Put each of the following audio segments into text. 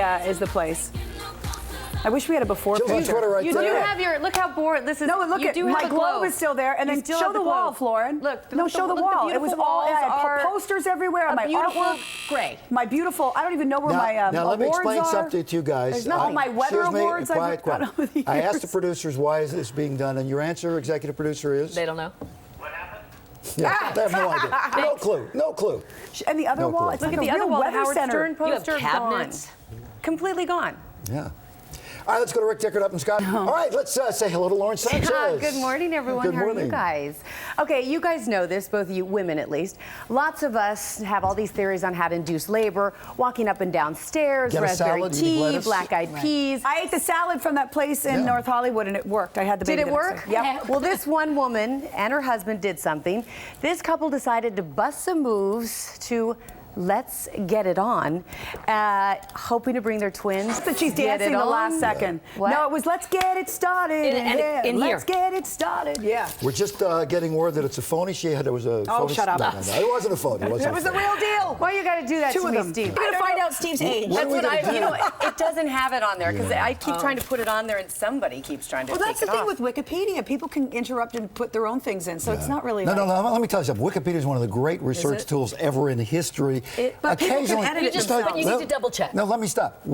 the place. I wish we had a before Jill's on picture. Twitter right You do there. have your, look how bored, this is, No, look you at do my have a globe globe. is still there, and You then still show have the the wall, globe. Florin. Look, no, show the wall. It was all, I had posters everywhere. a My beautiful artwork, gray. my beautiful. I don't even know where my now let me awards explain are. something to you guys. There's all my weather Excuse me, awards. quiet, I've got quiet. over the I asked the years. producers why is this being done, and your answer, executive producer, is They don't know. yeah, they have no idea. No clue. No clue. And the other No wall, clue. it's Look like at the a other real wall, the weather Howard center. Stern You have poster gone. cabinets? Completely gone. Yeah. All right, let's go to Rick Dickert up in Scott. All right, let's say hello to Lauren Sanchez. Good morning, everyone. Good How are morning. you guys? Okay, you guys know this, both of you women at least. Lots of us have all these theories on how to induce labor, walking up and down stairs, Get a raspberry salad, eating tea, lettuce. black-eyed peas. I ate the salad from that place in North Hollywood, and it worked. I had the baby. Did it the next work? day. Yep. Well, this one woman and her husband did something. This couple decided to bust some moves to Let's Get It On, hoping to bring their twins. That she's Get dancing It the On. last second. What? No, it was Let's Get It Started. In here. Let's get it started. Yeah. We're just getting word that it's a phony. There was a Oh, phony. shut up. No, it wasn't a phony. It wasn't It was a the phony. real deal. Why you got to do that Two to of me, them. Steve? We're gonna find out Steve's age. What are we That's what gonna do? you know, it doesn't have it on there because I keep trying to put it on there and somebody keeps trying to Well, take that's it the thing off. with Wikipedia. People can interrupt and put their own things in, so it's not really. No, like, let me tell you something. Wikipedia is one of the great research it? tools ever in history. But people can edit it themselves. But you need to double check. No, let me stop.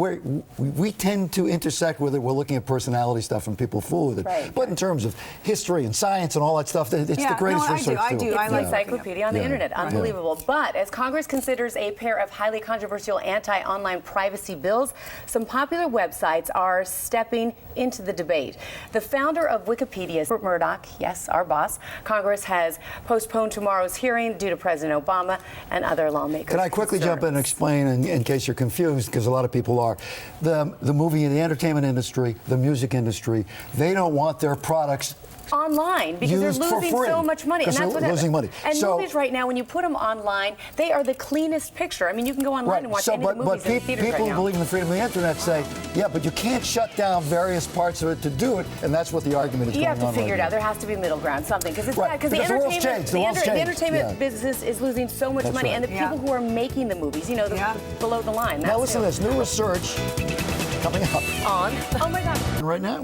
We tend to intersect with it. We're looking at personality stuff and people fool with it. Right. But in terms of history and science and all that stuff, it's Yeah, the greatest no, research I tool. do. It's I an like encyclopedia on the Yeah. internet. Unbelievable. But as Congress considers a pair of highly controversial anti-online privacy bills, some popular websites are stepping into the debate. The founder of Wikipedia, Rupert Murdoch, yes, our boss, Congress has postponed tomorrow's hearing due to President Obama and other lawmakers. Can I quickly jump in and explain, in case you're confused, because a lot of people are, the movie and the entertainment industry, the music industry, they don't want their products online because they're used for losing free, so much money, and 'cause that's they're what losing money. And So- movies right now, when you put them online, they are the cleanest picture. I mean, you can go online and watch any of the movies in theaters people right who now. believe in the freedom of the internet say, yeah, but you can't shut down various parts of it to do it, and that's what the argument is You going have to on figure right it out. now. There has to be a middle ground, something, because it's Right, bad. Because the because the world's entertainment, changed, the world's the changed, entertainment yeah. business is losing so much That's money, right. and the people who are making the movies, you know, the below the line. Now that's listen to this, new research coming up on. Oh my God. right now.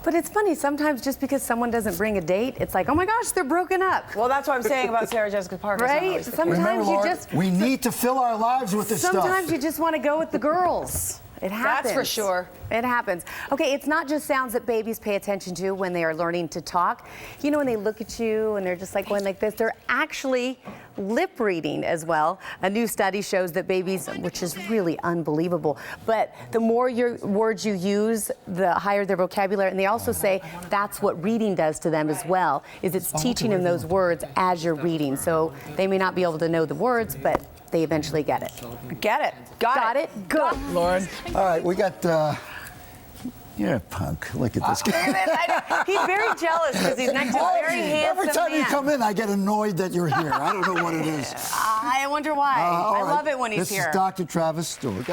But it's funny, sometimes just because someone doesn't bring a date, it's like, oh my gosh, they're broken up. Well, that's what I'm saying about Sarah Jessica Parker. It's not Right? always the case. Sometimes Remember, you Lauren, just we need to fill our lives with this sometimes stuff. you just want to go with the girls. It happens. That's for sure. It happens. Okay, it's not just sounds that babies pay attention to when they are learning to talk. You know, when they look at you and they're just like going like this, they're actually lip reading as well. A new study shows that babies, which is really unbelievable, but the more words you use, the higher their vocabulary. And they also say that's what reading does to them as well, is it's teaching them those words as you're reading. So they may not be able to know the words, but they eventually get it. Get it. Got it. Good. Lauren, all right, we got, you're a punk. Look at this guy. He's very jealous because he's next to a very handsome Every time you man. come in, I get annoyed that you're here. I don't know what it is. I wonder why. All I right. love it when he's This here. is Dr. Travis Stewart.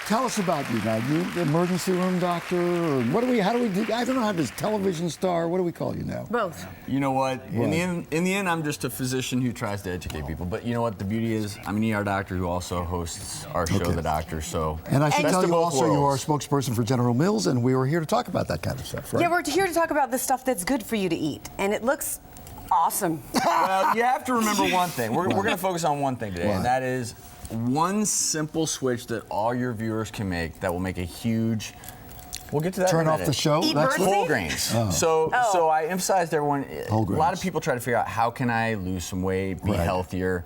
Tell us about you now. You the emergency room doctor, or what do we? How do we do? I don't know how this television star. What do we call you now? Both. You know what? What? In the end, I'm just a physician who tries to educate people. But you know what? The beauty is, I'm an ER doctor who also hosts our show, Okay. The Doctor. So, And I should best tell of you both also, you are a worlds. spokesperson for General Mills, and we were here to talk about that kind of stuff, right? Yeah, we're here to talk about the stuff that's good for you to eat, and it looks awesome. Well, you have to remember one thing. We're going to focus on one thing today, What? and that is one simple switch that all your viewers can make that will make a huge. We'll get to that. Turn in a off minute. the show. Eat That's birds? what. Whole grains. Oh. So I emphasized to everyone. Whole A lot of grains. people try to figure out how can I lose some weight, be Right. healthier.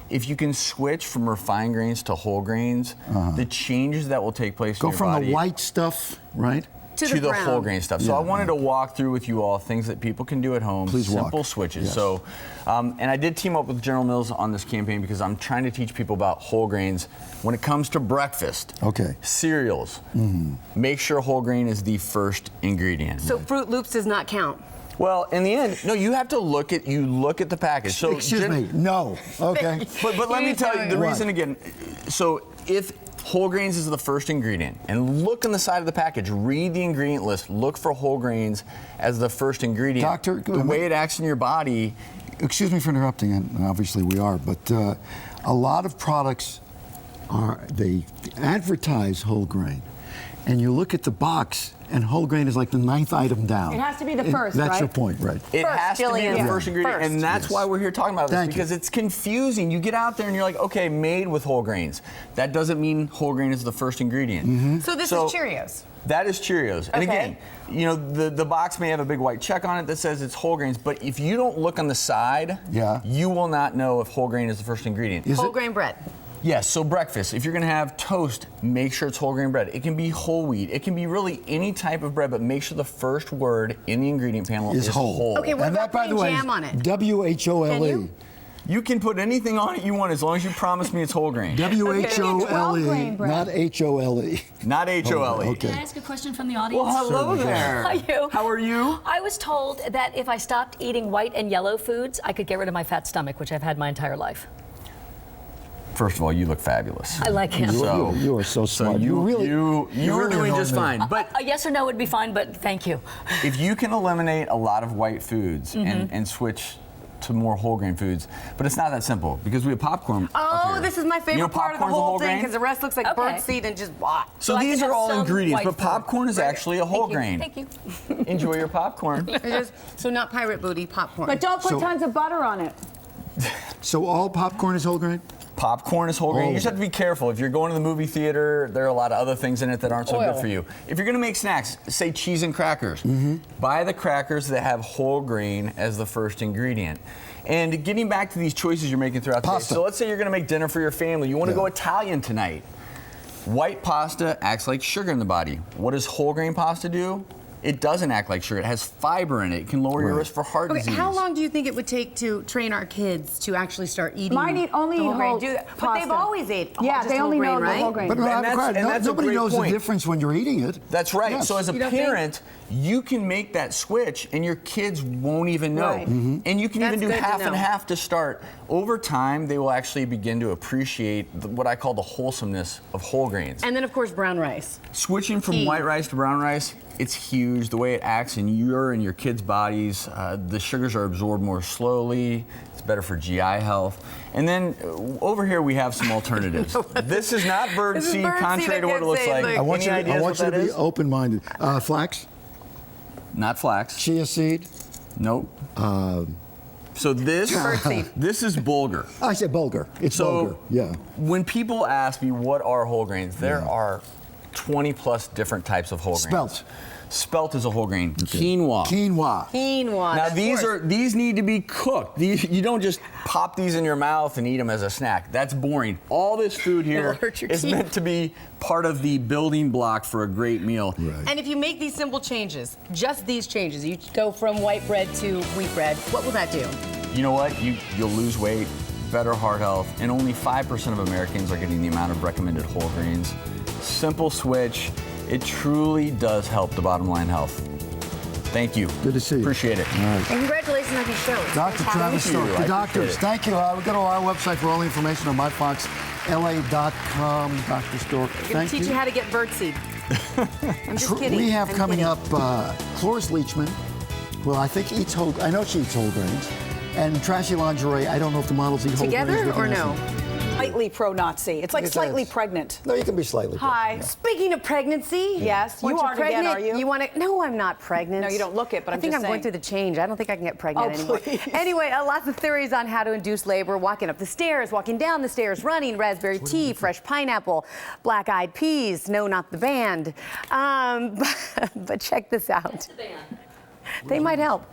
If you can switch from refined grains to whole grains, the changes that will take place Go in your from body the white stuff, right? To to the the brown. whole grain stuff. So Yeah, I wanted yeah. to walk through with you all things that people can do at home, Please walk. simple switches. Yes. So, and I did team up with General Mills on this campaign because I'm trying to teach people about whole grains when it comes to breakfast. Okay. Cereals. Make sure whole grain is the first ingredient. So Fruit Loops does not count. Well, in the end, no, you have to look at the package. So Excuse me. No. Okay. But let me tell you the What? reason again. So if whole grains is the first ingredient, and look on the side of the package, read the ingredient list, look for whole grains as the first ingredient. Doctor, the way it acts in your body. Excuse me for interrupting, and obviously we are, but a lot of products they advertise whole grain, and you look at the box, and whole grain is like the 9th item down. It has to be the first, That's right? your point, right? It has to be Jillian. the Yeah. first ingredient, First. and that's Yes. why we're here talking about this, Thank you. because it's confusing. You get out there and you're like, okay, made with whole grains. That doesn't mean whole grain is the first ingredient. Mm-hmm. So this is Cheerios. That is Cheerios. And Okay. again, you know, the box may have a big white check on it that says it's whole grains, but if you don't look on the side, Yeah. you will not know if whole grain is the first ingredient. Is Whole it? grain bread. Yes, so breakfast, if you're gonna have toast, make sure it's whole grain bread. It can be whole wheat. It can be really any type of bread, but make sure the first word in the ingredient panel is whole. Okay, what And about that, by the putting way, jam on it? WHOLE. Can you? You can put anything on it you want as long as you promise me it's whole grain. WHOLE, grain bread. not HOLE. Not HOLE. Okay. Can I ask a question from the audience? Well, hello there. How are you? How are you? I was told that if I stopped eating white and yellow foods, I could get rid of my fat stomach, which I've had my entire life. First of all, you look fabulous. I like him. You are so smart. you really, you are really doing annoy just me. fine. But A yes or no would be fine, but thank you. if you can eliminate a lot of white foods and switch to more whole grain foods, but it's not that simple because we have popcorn. Oh, up here. this is my favorite You know, part of the popcorn's a whole thing grain? because the rest looks like Okay. birdseed and just blah. So So I these can are have all some ingredients, white but food. popcorn is actually a whole grain. Thank you. Enjoy your popcorn. So not pirate booty, popcorn. But don't put So- tons of butter on it. So all popcorn is whole grain? Popcorn is whole grain. You just have to be careful. If you're going to the movie theater, there are a lot of other things in it that aren't so good for you. If you're going to make snacks, say cheese and crackers, buy the crackers that have whole grain as the first ingredient. And getting back to these choices you're making throughout the day. Pasta. So let's say you're going to make dinner for your family. You want to Yeah. go Italian tonight. White pasta acts like sugar in the body. What does whole grain pasta do? It doesn't act like sugar. It has fiber in it. It can lower your Right. risk for heart Okay, disease. how long do you think it would take to train our kids to actually start eating? Mine only the eat whole grain? whole But they've pasta. always ate Yeah, just they whole only grain, know the right? whole grain. But no, And that's a nobody great knows point. the difference when you're eating it. That's right. Yes. So as a You don't think? parent, you can make that switch and your kids won't even know. Right. And you can That's even do good to half and know. half to start. Over time, they will actually begin to appreciate what I call the wholesomeness of whole grains. And then of course brown rice. Switching from Key. white rice to brown rice, it's huge. The way it acts in your and your kids' bodies, the sugars are absorbed more slowly. It's better for GI health. And then over here we have some alternatives. This is not bird This is seed, bird seed, contrary I to what it can't looks say, like. look. I want Any you, ideas I what want you to that be is? open-minded. Flax, Not flax. chia seed. Nope. So this Birdseed. this is bulgur. I said bulgur. It's So bulgur. Yeah. when people ask me what are whole grains, there are 20 plus different types of whole grains. Spelt. Spelt is a whole grain. Quinoa. Quinoa. Quinoa. Now of these need to be cooked. You don't just pop these in your mouth and eat them as a snack. That's boring. All this food here It'll hurt your is teeth. meant to be part of the building block for a great meal. Right. And if you make these simple changes, just these changes, you go from white bread to wheat bread, what will that do? You know what? You'll lose weight, better heart health, and only 5% of Americans are getting the amount of recommended whole grains. Simple switch. It truly does help the bottom line health. Thank you. Good to see you. Appreciate it. All right. And congratulations on your show. It's Dr. fantastic. Travis Thank you. Stork, I the doctors. appreciate it. Thank you. We go to our website for all the information on myfoxla.com. Dr. Stork, I'm gonna thank teach you how to get birdseed. I'm just kidding. We have I'm coming kidding. up Cloris Leachman, who I think eats whole. I know she eats whole grains. And Trashy Lingerie. I don't know if the models eat whole grains. Together We can or ask no? them. Slightly pro-Nazi. It's like It slightly is. pregnant. No, you can be slightly. Hi. Speaking of pregnancy, Yes, you once you're are again, pregnant, are you? want to? No, I'm not pregnant. No, you don't look it, but I I'm think just I'm going saying. through the change. I don't think I can get pregnant Oh, anymore. please. Anyway, lots of theories on how to induce labor: walking up the stairs, walking down the stairs, running, raspberry tea, fresh pineapple, black-eyed peas. No, not the band. But check this out. They might help.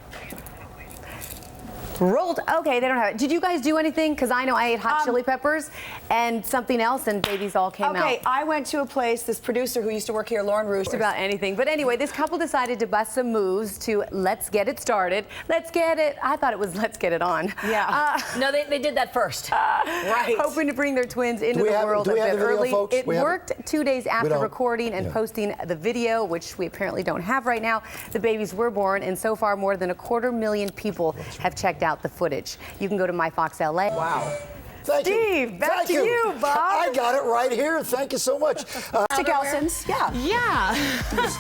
Rolled. Okay, they don't have it. Did you guys do anything? Because I know I ate hot chili peppers and something else, and babies all came out. Okay, I went to a place, this producer who used to work here, Lauren Rouge. Just about anything. But anyway, this couple decided to bust some moves to Let's Get It Started. Let's get it. I thought it was Let's Get It On. Yeah. No, they did that first. Right. Hoping to bring their twins into we the have- world do a we have bit the video, early. folks? It We have it? worked 2 days after don't. recording and Yeah. posting the video, which we apparently don't have right now. The babies were born, and so far more than 250,000 people have checked out the footage. You can go to MyFoxLA. Wow. Thank you. Steve, back Thank to you, Bob. I got it right here. Thank you so much. To Gelson's, yeah. Yeah.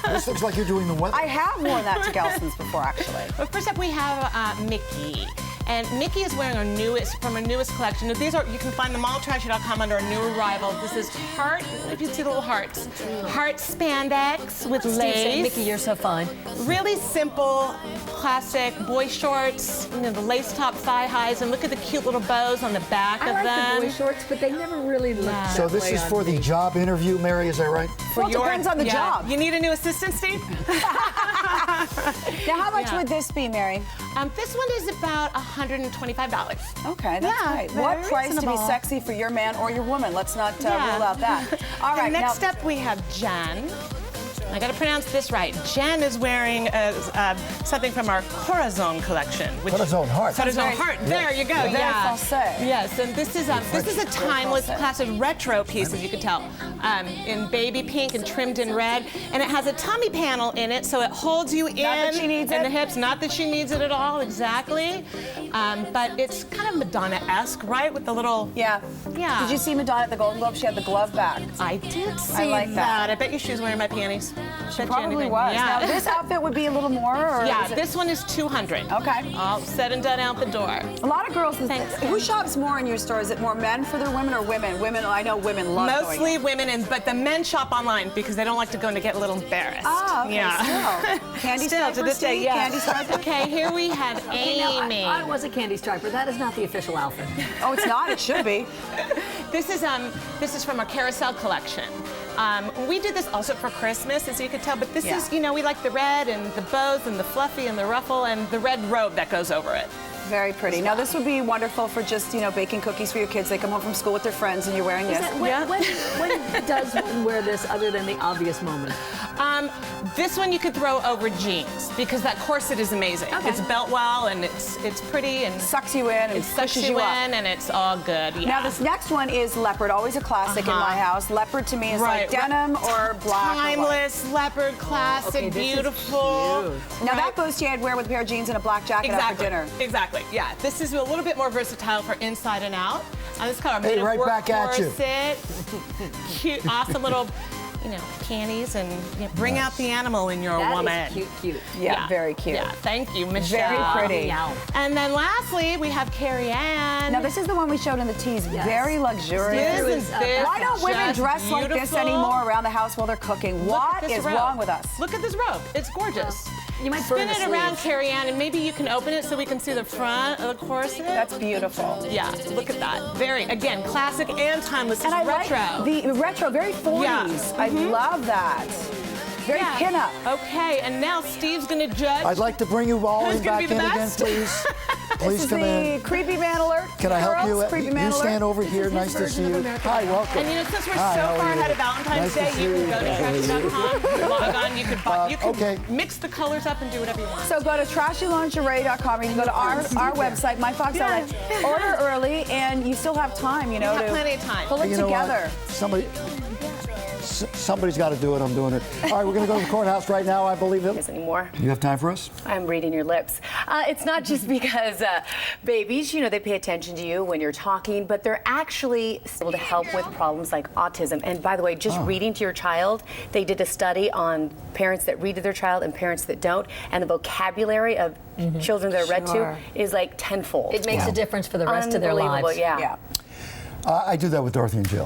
This looks like you're doing the weather. I have worn that to Gelson's before, actually. Well, first up, we have Mickey. And Mickey is wearing our newest, from our newest collection. Now, these are, you can find them all at trashy.com under our new arrival. This is heart, if you see the little hearts. Heart spandex with Steve said, lace. Mickey, you're so fine. Really simple, classic boy shorts, you know, the lace top thigh highs, and look at the cute little bows on the back I of like them. the boy shorts, but they never really look that So this way is on for the me. job interview, Mary, is that right? For Well, it depends on the job. You need a new assistant, Steve? Now, how much Yeah. would this be, Mary? This one is about $125. Okay, that's Yeah, great. very What price to be reasonable. sexy for your man or your woman? Let's not Yeah. rule out that. All right, And next now, up we have Jen. I gotta pronounce this right. Jen is wearing something from our Corazon collection. Corazon heart. Corazon heart. There you go. Very Yeah. français. Yes, and this is a timeless, classic retro piece, as you can tell, in baby pink and trimmed in red, and it has a tummy panel in it, so it holds you in that she needs and it. the hips. Not that she needs it at all, exactly. But it's kind of Madonna-esque, right, with the little. yeah. Yeah. Did you see Madonna at the Golden Globe? She had the glove back. I did see like that. I bet you she was wearing my panties. She probably was. Yeah. Now, this outfit would be a little more, or yeah, is it- this one is $200. Okay. All said and done out the door. A lot of girls. Thanks. Who shops more in your store? Is it more men for their women or women? Women. I know women love going. Mostly women, but the men shop online because they don't like to go and get a little embarrassed. Ah, okay, Yeah. still. Candy Still, to striper, this day, Steve? yeah. Candy striper? Okay, here we have Okay, now, Amy. I was a candy striper. That is not the official outfit. Oh, it's not. It should be. This is from our Carousel collection. We did this also for Christmas, as you could tell, but this Yeah. is, you know, we like the red and the bows and the fluffy and the ruffle and the red robe that goes over it. Very pretty. Now, this would be wonderful for just, baking cookies for your kids. They come home from school with their friends, and you're wearing Is this. that, when does one wear this other than the obvious moment? This one you could throw over jeans because that corset is amazing. Okay. It's belt well and it's pretty and Sucks you in and it sucks pushes you you up. in and it's all good. Yeah. Now, this next one is leopard, always a classic in my house. Leopard to me is like denim or black. Timeless leopard classic, Okay, this is beautiful. cute. Now, that bustier I'd wear with a pair of jeans and a black jacket after Exactly. dinner. Exactly. Yeah. This is a little bit more versatile for inside and out. This is kind of Hey, made of right work back at you. corset. Cute, awesome little, panties and bring out the animal in your That woman. is cute. Yeah, very cute. Yeah, thank you, Michelle. Very pretty. Meow. And then lastly, we have Carrie Ann. Now, this is the one we showed in the tees. Yes. Very luxurious. Isn't this Why don't women just dress like this beautiful? anymore around the house while they're cooking? Look at What this is robe. wrong with us? Look at this robe. It's gorgeous. You might Spin burn the it around, sleeves. Carrie Ann, and maybe you can open it so we can see the front of the corset. That's beautiful. Yeah, look at that. Very, again, classic and timeless. And I It's retro. like the retro, very 40s. I love that. Very pin-up. Okay, and now Steve's gonna judge. I'd like to bring you all Who's in gonna back be in the again, best? please. This Please is come the in. creepy man alert. Can I help you? Girls, creepy man You stand alert. over here. his Nice to version see of you. American Hi, welcome. And since we're Hi, so how are far you? ahead of Valentine's Nice to Day, see you can you. go to trashy.com, log on, you can okay. mix the colors up and do whatever you want. So go to trashylingerie.com. You can go to our website, myfox.net. Order early, and you still have time, have to plenty of time. pull it You know what? together. Somebody's got to do it. I'm doing it. All right, we're going to go to the courthouse right now, I believe it. Anymore. You have time for us? I'm reading your lips. It's not just because babies, they pay attention to you when you're talking, but they're actually able to help with problems like autism. And by the way, just reading to your child, they did a study on parents that read to their child and parents that don't, and the vocabulary of children that are read to is like tenfold. It makes a difference for the rest of their lives. Unbelievable, yeah. I do that with Dorothy in jail.